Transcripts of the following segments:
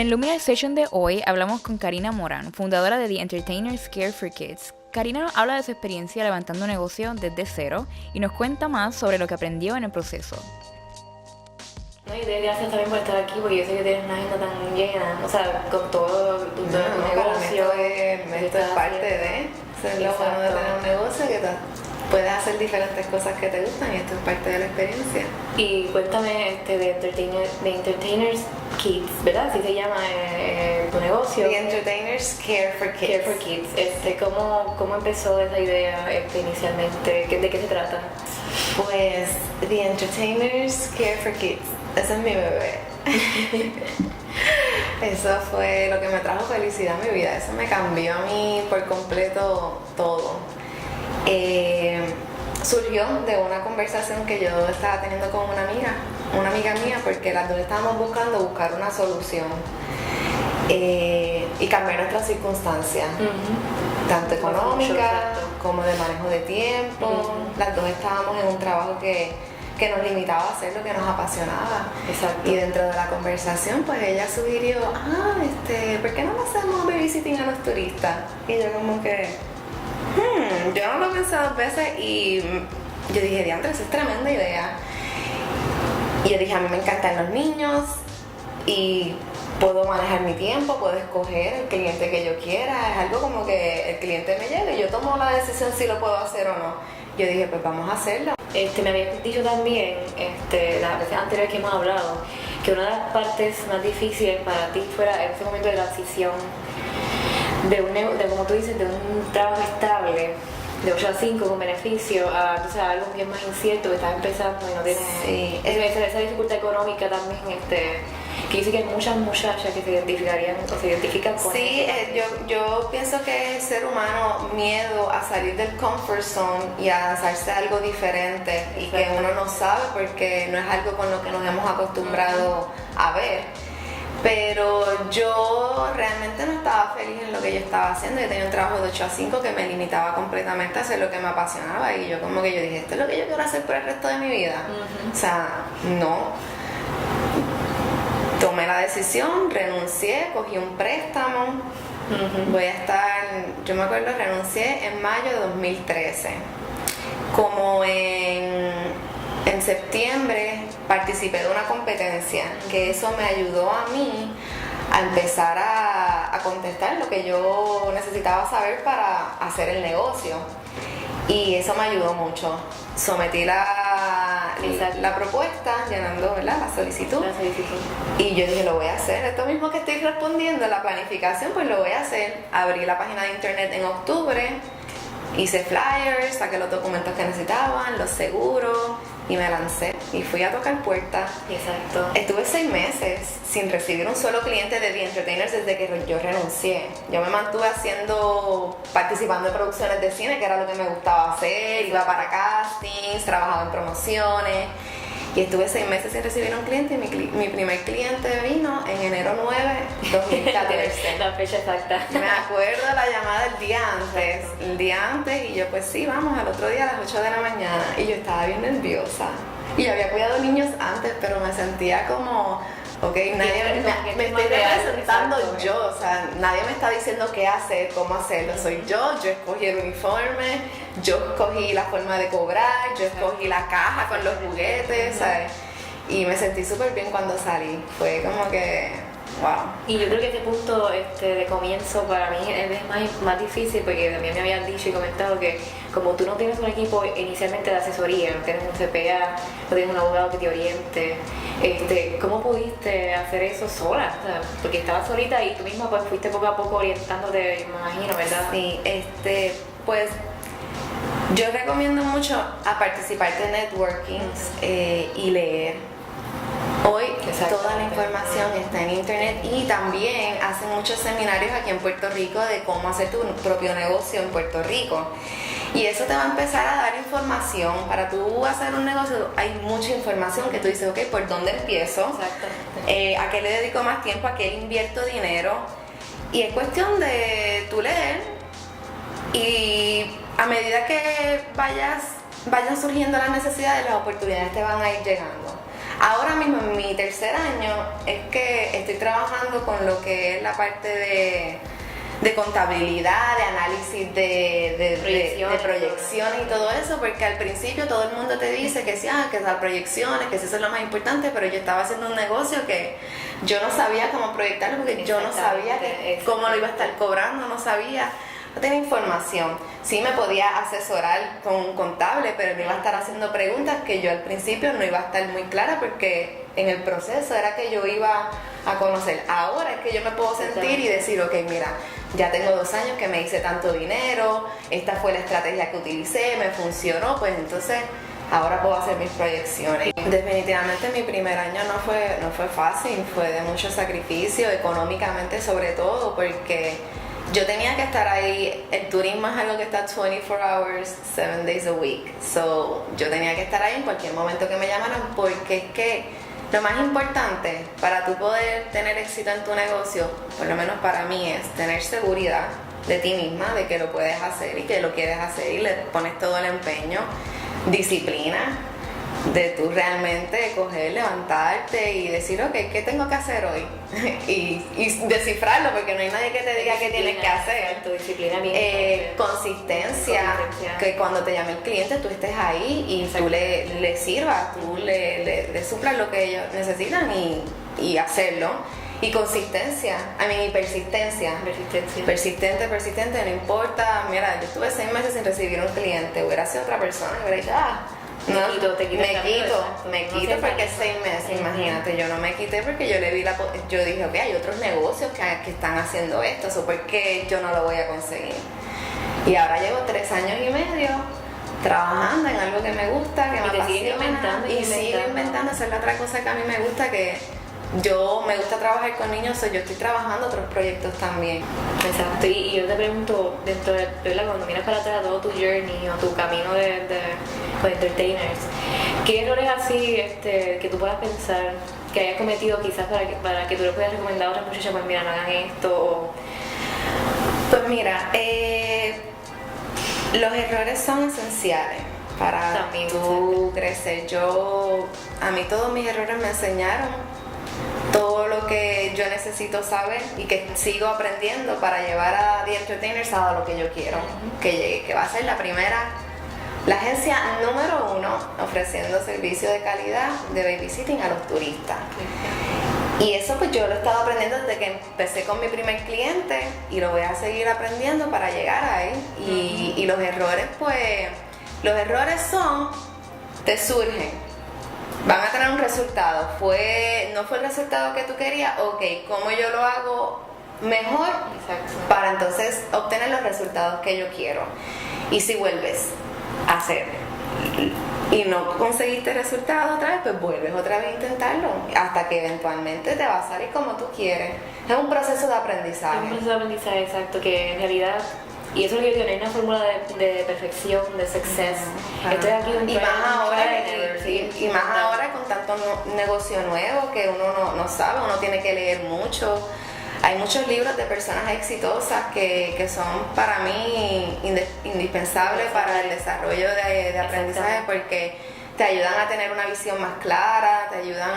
el Luminar Session de hoy hablamos con Karina Morán, fundadora de The Entertainers Care for Kids. Karina nos habla de su experiencia levantando un negocio desde cero y nos cuenta más sobre lo que aprendió en el proceso. No, y gracias también por estar aquí, porque yo sé que tienes una agenda tan llena, o sea, con todo tu negocio. Esto es parte de, eso es lo bueno de tener un negocio, que puedes hacer diferentes cosas que te gustan y esto es parte de la experiencia. Y cuéntame de Entertainers Kids, ¿verdad? Así se llama tu negocio. The Entertainers Care for Kids. Care for Kids. ¿Cómo empezó esa idea inicialmente? ¿De qué se trata? Pues The Entertainers Care for Kids. Ese es mi bebé. Eso fue lo que me trajo felicidad a mi vida. Eso me cambió a mí por completo todo. Surgió de una conversación que yo estaba teniendo con una amiga mía, porque las dos estábamos buscar una solución y cambiar nuestras circunstancias, tanto económicas como de manejo de tiempo. Las dos estábamos en un trabajo que nos limitaba a hacer lo que nos apasionaba. Exacto. Y dentro de la conversación, pues ella sugirió, ¿por qué no hacemos babysitting a los turistas? Y yo como que, yo no lo he pensado dos veces y yo dije, diantre, esa es tremenda idea. Y yo dije, a mí me encantan los niños y puedo manejar mi tiempo, puedo escoger el cliente que yo quiera. Es algo como que el cliente me llega y yo tomo la decisión si lo puedo hacer o no. Yo dije, pues vamos a hacerlo. Me habías dicho también, las veces anteriores que hemos hablado, que una de las partes más difíciles para ti fuera ese momento de transición de como tú dices, de un trabajo estable, de 8 a 5 con beneficio, a algo que es más incierto, que estás empezando y no tienes esa dificultad económica también, que dice que hay muchas muchachas que se identifican con sí, eso. yo pienso que es el ser humano miedo a salir del comfort zone y a lanzarse a algo diferente. Exacto. Y que uno no sabe porque no es algo con lo que nos hemos acostumbrado a ver. Pero yo realmente no estaba feliz en lo que yo estaba haciendo. Yo tenía un trabajo de 8 a 5 que me limitaba completamente a hacer lo que me apasionaba, y yo dije, esto es lo que yo quiero hacer por el resto de mi vida. O sea, no. Tomé la decisión, renuncié, cogí un préstamo. Yo me acuerdo, renuncié en mayo de 2013. Como en septiembre participé de una competencia, que eso me ayudó a mí a empezar a contestar lo que yo necesitaba saber para hacer el negocio, y eso me ayudó mucho. Sometí la propuesta, llenando, ¿verdad?, la solicitud, y yo dije, lo voy a hacer, esto mismo que estoy respondiendo, la planificación, pues lo voy a hacer. Abrí la página de internet en octubre, hice flyers, saqué los documentos que necesitaban, los seguros, y me lancé y fui a tocar puertas. Exacto. Estuve 6 meses sin recibir un solo cliente de The Entertainers desde que yo renuncié. Yo me mantuve participando en producciones de cine, que era lo que me gustaba hacer. Iba para castings, trabajaba en promociones, y estuve 6 meses sin recibir un cliente, y mi primer cliente vino en enero 9, 2014. La fecha exacta. Me acuerdo la llamada el día antes, y yo, pues sí, vamos, al otro día a las 8 de la mañana, y yo estaba bien nerviosa. Y yo había cuidado niños antes, pero me sentía como, me estoy representando yo, o sea, nadie me está diciendo qué hacer, cómo hacerlo, soy yo escogí el uniforme, yo escogí la forma de cobrar, yo escogí la caja con los juguetes, ¿sabes? Y me sentí súper bien cuando salí, fue como que, wow. Y yo creo que este punto de comienzo para mí es más difícil, porque también me habían dicho y comentado que como tú no tienes un equipo inicialmente de asesoría, no tienes un CPA, no tienes un abogado que te oriente, ¿cómo pudiste hacer eso sola? O sea, porque estabas solita y tú misma pues fuiste poco a poco orientándote, me imagino, ¿verdad? Sí, pues yo recomiendo mucho a participar de networkings y leer. Hoy toda la información está en internet, y también hacen muchos seminarios aquí en Puerto Rico de cómo hacer tu propio negocio en Puerto Rico, y eso te va a empezar a dar información. Para tú hacer un negocio hay mucha información que tú dices, ok, ¿por dónde empiezo? Exactamente. ¿A qué le dedico más tiempo? ¿A qué le invierto dinero? Y es cuestión de tú leer, y a medida que vayan surgiendo las necesidades, las oportunidades te van a ir llegando. Ahora mismo en mi tercer año es que estoy trabajando con lo que es la parte de contabilidad, de análisis de proyecciones y todo eso, porque al principio todo el mundo te dice que sí, que las proyecciones, que eso es lo más importante, pero yo estaba haciendo un negocio que yo no sabía cómo proyectarlo, porque yo no sabía cómo lo iba a estar cobrando, no sabía, no tenía información. Sí me podía asesorar con un contable, pero me iba a estar haciendo preguntas que yo al principio no iba a estar muy clara, porque en el proceso era que yo iba a conocer. Ahora es que yo me puedo sentir y decir, ok, mira, ya tengo 2 años que me hice tanto dinero, esta fue la estrategia que utilicé, me funcionó, pues entonces ahora puedo hacer mis proyecciones. Definitivamente mi primer año no fue fácil, fue de mucho sacrificio, económicamente sobre todo, porque yo tenía que estar ahí. El turismo es algo que está 24 hours, 7 days a week. So, yo tenía que estar ahí en cualquier momento que me llamaran, porque es que lo más importante para tú poder tener éxito en tu negocio, por lo menos para mí, es tener seguridad de ti misma, de que lo puedes hacer y que lo quieres hacer y le pones todo el empeño, disciplina, de tú realmente coger, levantarte y decir, ok, ¿qué tengo que hacer hoy? y descifrarlo, porque no hay nadie que te diga qué tienes que hacer. Tu disciplina consistencia, que cuando te llame el cliente tú estés ahí y tú le sirvas, tú le suplas lo que ellos necesitan y hacerlo. Y consistencia, y persistencia. Persistente, no importa. Mira, yo estuve 6 meses sin recibir un cliente, hubiera sido otra persona, hubiera dicho, me quito porque 6 meses, imagínate, yo no me quité porque yo le vi yo dije, ok, hay otros negocios que están haciendo esto, ¿so por qué yo no lo voy a conseguir? Y ahora llevo 3 años y medio trabajando en algo que me gusta, que me apasiona, y sigo inventando. Esa es la otra cosa que a mí me gusta, que yo me gusta trabajar con niños, yo estoy trabajando otros proyectos también. Exacto, y yo te pregunto, dentro de cuando miras para atrás todo tu journey o tu camino con entertainers, ¿qué errores así que tú puedas pensar que hayas cometido quizás para que tú le puedas recomendar a otras muchachas, pues mira, no hagan esto? Pues mira, los errores son esenciales para también tú crecer. A mí todos mis errores me enseñaron todo lo que yo necesito saber y que sigo aprendiendo para llevar a The Entertainers a lo que yo quiero que llegue, que va a ser la agencia número 1 ofreciendo servicio de calidad de babysitting a los turistas. Y eso pues yo lo he estado aprendiendo desde que empecé con mi primer cliente y lo voy a seguir aprendiendo para llegar ahí. Y los errores te surgen. Van a tener un resultado. ¿No fue el resultado que tú querías? Ok, ¿cómo yo lo hago mejor? Exacto. Para entonces obtener los resultados que yo quiero. Y si vuelves a hacer y no conseguiste resultados otra vez, pues vuelves otra vez a intentarlo hasta que eventualmente te va a salir como tú quieres. Es un proceso de aprendizaje. Es un proceso de aprendizaje, exacto, que en realidad, y eso es lo que yo digo, no hay una fórmula de perfección, de success. Estoy aquí y más ahora con tanto negocio nuevo que uno no sabe, uno tiene que leer mucho. Hay muchos libros de personas exitosas que son para mí indispensables para el desarrollo de aprendizaje, porque te ayudan a tener una visión más clara, te ayudan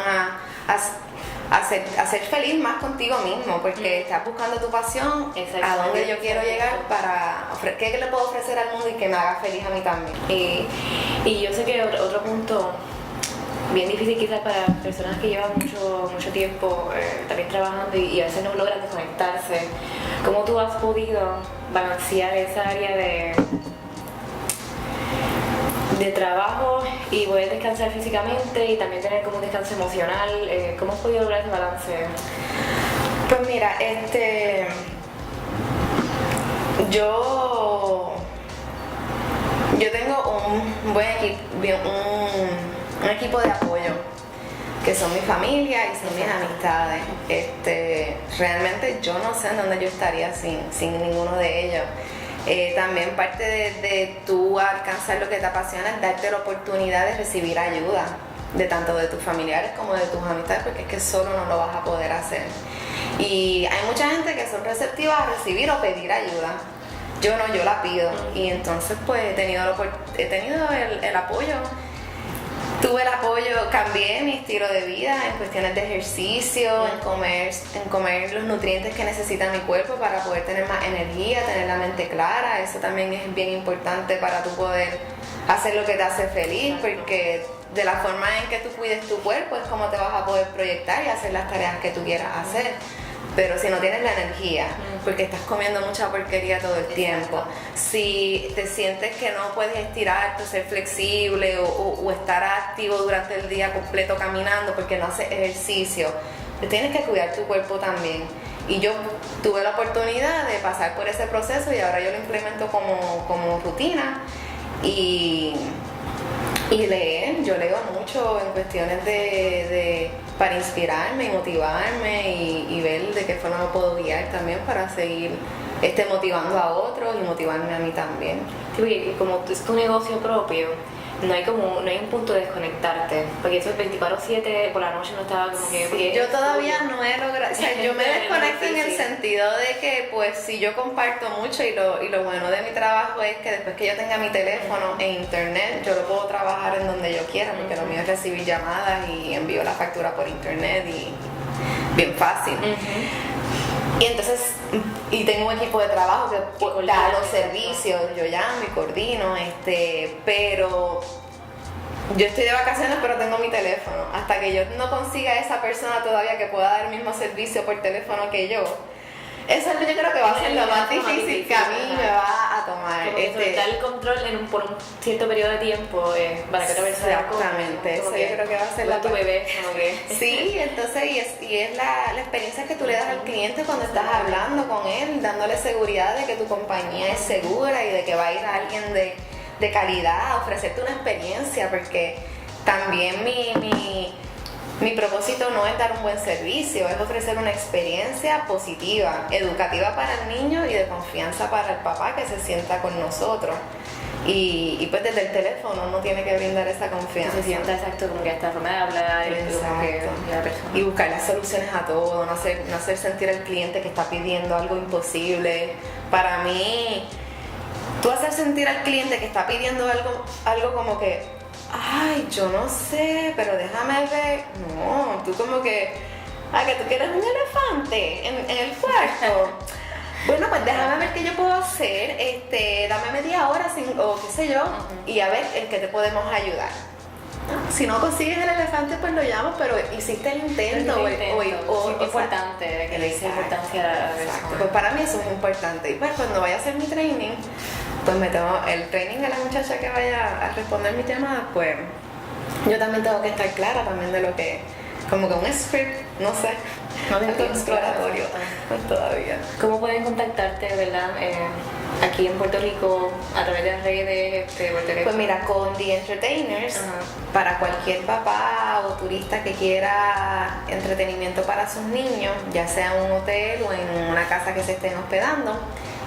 a ser feliz más contigo mismo, porque estás buscando tu pasión, a dónde yo quiero llegar, qué le puedo ofrecer al mundo y que me haga feliz a mí también. Y yo sé que otro punto bien difícil quizás para personas que llevan mucho tiempo también trabajando y a veces no logran desconectarse, ¿cómo tú has podido balancear esa área de trabajo y poder descansar físicamente y también tener como un descanso emocional? ¿Cómo has podido lograr ese balance? Pues mira, yo tengo un buen equipo de apoyo, que son mi familia y son mis amistades. Realmente yo no sé en dónde yo estaría sin ninguno de ellos. También parte de tú alcanzar lo que te apasiona es darte la oportunidad de recibir ayuda, de tanto de tus familiares como de tus amistades, porque es que solo no lo vas a poder hacer. Y hay mucha gente que son receptivas a recibir o pedir ayuda. Yo no, yo la pido. Y entonces pues he tenido el apoyo tuve el apoyo, cambié mi estilo de vida en cuestiones de ejercicio, en comer los nutrientes que necesita mi cuerpo para poder tener más energía, tener la mente clara. Eso también es bien importante para tú poder hacer lo que te hace feliz, porque de la forma en que tú cuides tu cuerpo es como te vas a poder proyectar y hacer las tareas que tú quieras hacer. Pero si no tienes la energía, porque estás comiendo mucha porquería todo el tiempo, si te sientes que no puedes estirarte, ser flexible o estar activo durante el día completo caminando porque no haces ejercicio, tienes que cuidar tu cuerpo también. Y yo tuve la oportunidad de pasar por ese proceso y ahora yo lo implemento como rutina. Y leer, yo leo mucho en cuestiones para inspirarme y motivarme y ver de qué forma me puedo guiar también para seguir motivando a otros y motivarme a mí también. Sí, porque como es tu negocio propio, no hay un punto de desconectarte, porque eso es 24/7, por la noche no estaba como que... Sí, yo todavía no he logrado, o sea, yo me desconecto en el sentido de que pues si yo comparto mucho y lo bueno de mi trabajo es que después que yo tenga mi teléfono e internet, yo lo puedo trabajar en donde yo quiera, porque lo mío es recibir llamadas y envío la factura por internet y bien fácil. Y entonces, y tengo un equipo de trabajo que da los servicios, yo llamo y coordino, pero yo estoy de vacaciones pero tengo mi teléfono. Hasta que yo no consiga esa persona todavía que pueda dar el mismo servicio por teléfono que yo, eso yo creo que va a ser lo más difícil que a mí me va a tomar. Soltar el control por un cierto periodo de tiempo para que otra persona... Exactamente, eso yo creo que va a ser tu bebé. Como que... Sí, entonces y es la experiencia que tú le das al cliente cuando estás hablando con él, dándole seguridad de que tu compañía es segura y de que va a ir a alguien de calidad a ofrecerte una experiencia, porque también mi propósito no es dar un buen servicio, es ofrecer una experiencia positiva, educativa para el niño y de confianza para el papá que se sienta con nosotros. Y pues desde el teléfono uno tiene que brindar esa confianza. Se sienta exacto, como que hasta forma de hablar, como que la persona. Y buscar las soluciones a todo, no hacer sentir al cliente que está pidiendo algo imposible. Para mí, tú hacer sentir al cliente que está pidiendo algo como que, ay, yo no sé, pero déjame ver. No, tú como que tú quieres un elefante en el cuarto. Bueno, pues déjame ver qué yo puedo hacer, dame media hora o qué sé yo, y a ver en qué te podemos ayudar. Si no consigues el elefante, pues lo llamo, pero hiciste el intento. Es importante que le dice importancia a la persona. Pues para mí eso es importante. Y pues cuando vaya a hacer mi training, pues el training de la muchacha que vaya a responder mi llamada, pues yo también tengo que estar clara también de lo que, como que un script, no sé, algo exploratorio todavía. ¿Cómo pueden contactarte, verdad? Aquí en Puerto Rico, a través de las redes, por teléfono. Pues mira, con The Entertainers, para cualquier papá o turista que quiera entretenimiento para sus niños, ya sea en un hotel o en una casa que se estén hospedando,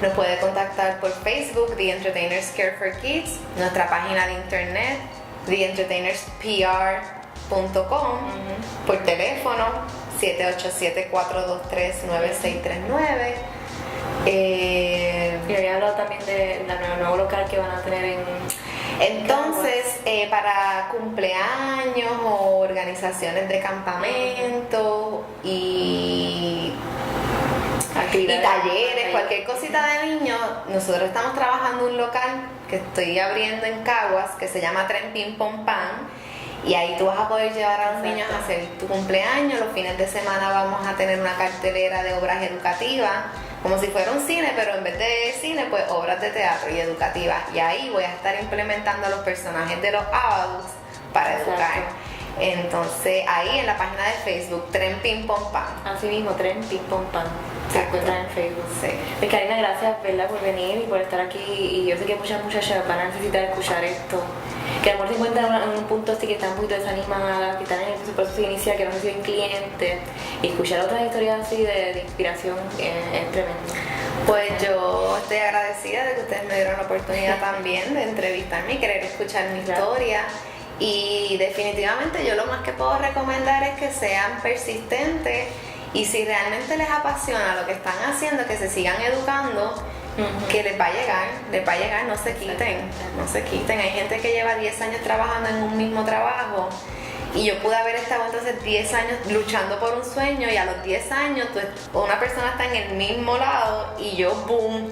nos puede contactar por Facebook, The Entertainers Care for Kids, nuestra página de internet, TheEntertainersPR.com, por teléfono 787-423-9639. Y había hablado también del nuevo local que van a tener entonces, para cumpleaños o organizaciones de campamento y talleres, cualquier cosita de niños, nosotros estamos trabajando un local que estoy abriendo en Caguas que se llama Tren Pim Pom Pam. Y ahí tú vas a poder llevar a los niños a hacer tu cumpleaños. Los fines de semana vamos a tener una cartelera de obras educativas, como si fuera un cine, pero en vez de cine, pues obras de teatro y educativas. Y ahí voy a estar implementando a los personajes de los adults para educar. Entonces, ahí en la página de Facebook, Tren Pim Pom Pam. Así mismo, Tren Pim Pom Pam. Se encuentran en Facebook. Sí. Pues Karina, gracias, ¿verdad?, por venir y por estar aquí. Y yo sé que muchas muchachas van a necesitar escuchar esto. Que a lo mejor se encuentran en un punto así que están un poquito desanimadas, que están en su proceso inicial, que no reciben clientes. Y escuchar otras historias así de inspiración es tremendo. Pues yo estoy agradecida de que ustedes me dieron la oportunidad también de entrevistarme y querer escuchar mi historia. Y definitivamente yo lo más que puedo recomendar es que sean persistentes y si realmente les apasiona lo que están haciendo, que se sigan educando que les va a llegar, no se quiten. Hay gente que lleva 10 años trabajando en un mismo trabajo y yo pude haber estado entonces 10 años luchando por un sueño y a los 10 años una persona está en el mismo lado y yo, boom,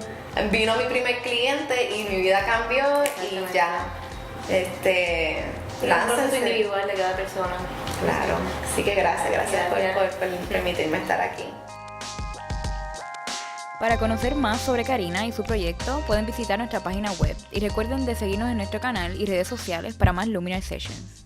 vino mi primer cliente y mi vida cambió y ya. Es un proceso Láncense. individual de cada persona. Claro, así que gracias por permitirme estar aquí. Para conocer más sobre Karina y su proyecto, pueden visitar nuestra página web y recuerden de seguirnos en nuestro canal y redes sociales para más Luminar Sessions.